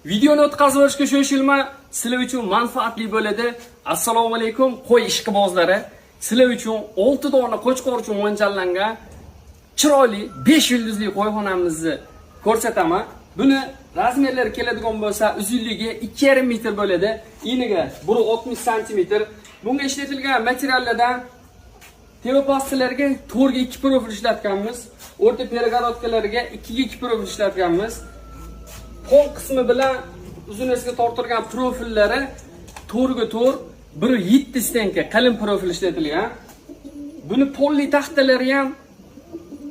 Videoni o'tkazib olishga shoshilma, sizlar uchun manfaatli bo'ladi. Assalomu alaykum qo'y ishqibozlari. Sizlar uchun 6 dona qo'chqor uchun mo'ljallangan chiroyli 5 yulduzli qo'yxonamizni ko'rsataman. Buni razmerlari keladigan bo'lsa, uzunligi 2,5 metr bo'ladi. Eniga 1,60 cm. Bunga ishlatilgan materiallardan tevapastalarga 4 ga 2 profil ishlatganmiz. O'rta pergorodkalarga 2 ga 2 profil ishlatganmiz. Qo'l qismi bilan uzunasiga tortilgan profillari 4 ga 4 1,7 stenka qalin profil ishlatilgan. Buni polli taxtalari ham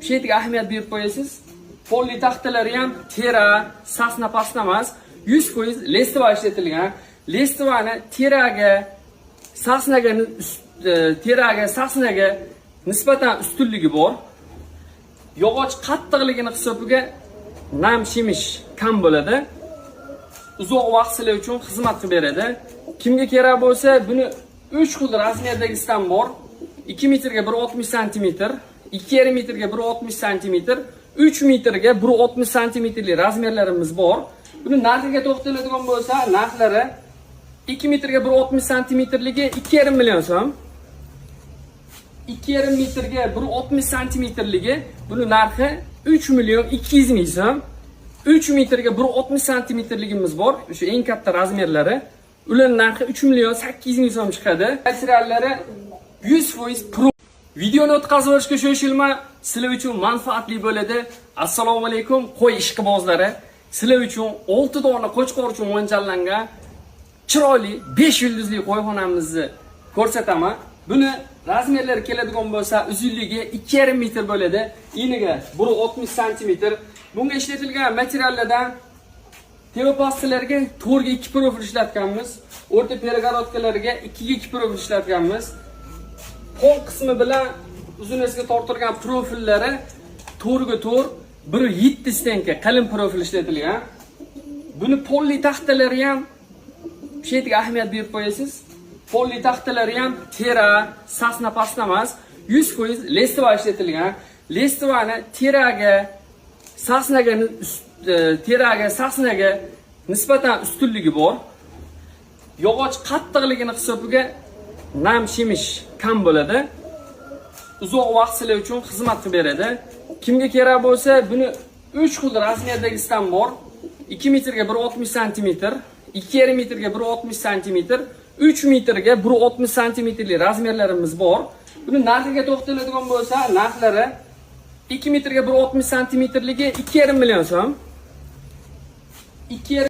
shu yerga ahamiyat berib qo'yasiz. Polli taxtalari ham tera, sasna pasta emas, 100% lestova ishlatilgan. Lestovani sasnaga nisbatan ustunligi bor. Yog'och qattiqligini hisobiga nam shimish kam bo'ladi. Uzoq vaqt sizlar uchun xizmat qilib beradi. Kimga kerak bo'lsa, buni 3 xil razmerdagisidan bor. 2 metrga 1,60 cm, 2,5 metrga 1,60 cm, 3 metrga 1,60 cmli razmerlarimiz bor. Buni narxiga to'xtaladigan bo'lsa, narxlari 2 metrga 1,60 cmligi 2,5 million so'm. 2,5 metrga 1,60 cmligi buni narxi 3 million 200 ming so'm. 3 metrga 1,60 cmligimiz bor. O'sha eng katta razmerlari. Ular narxi 3 million 800 ming so'm chiqadi. Materiallari 100% pro. Videoni o'tkazib olishga shoshilma, sizlar uchun manfaatli bo'ladi. Assalomu alaykum qo'y ishqibozlari. Sizlar uchun 6 dona qo'chqor uchun mo'ljallangan chiroyli 5 yulduzli qo'yxonamizni ko'rsataman. Buni razmerlari keladigan bo'lsa, uzunligi 2,5 metr bo'ladi. Eniga 1,60 cm. Bunga ishlatilgan materiallardan tevapastalarga 4 ga 2 profil ishlatganmiz. O'rta pergorodkalarga 2 ga 2 profil ishlatganmiz. Qo'l qismi bilan uzunasiga tortilgan profillari 4 ga 4 1,7 stenka qalin profil ishlatilgan. Buni polli taxtalari ham shu yerga ahamiyat berib qo'yasiz. Polli taxtalari ham tera, sasna pasta emas, 100% lestova ishlatilgan. Lestovani sasnaga nisbatan ustunligi bor. Yog'och qattiqligini hisobiga nam shimish kam bo'ladi. Uzoq vaqt sizlar uchun xizmat qilib beradi. Kimga kerak bo'lsa, buni 3 xil razmerdagisidan bor. 2 metrga 1,60 cm, 2,5 metrga 1,60 cm, 3 metrga 1,60 cmli razmerlarimiz bor. Buni narxiga to'xtaladigan bo'lsa, narxlari 2 metrga 1,60 cmligi 2,5 million so'm.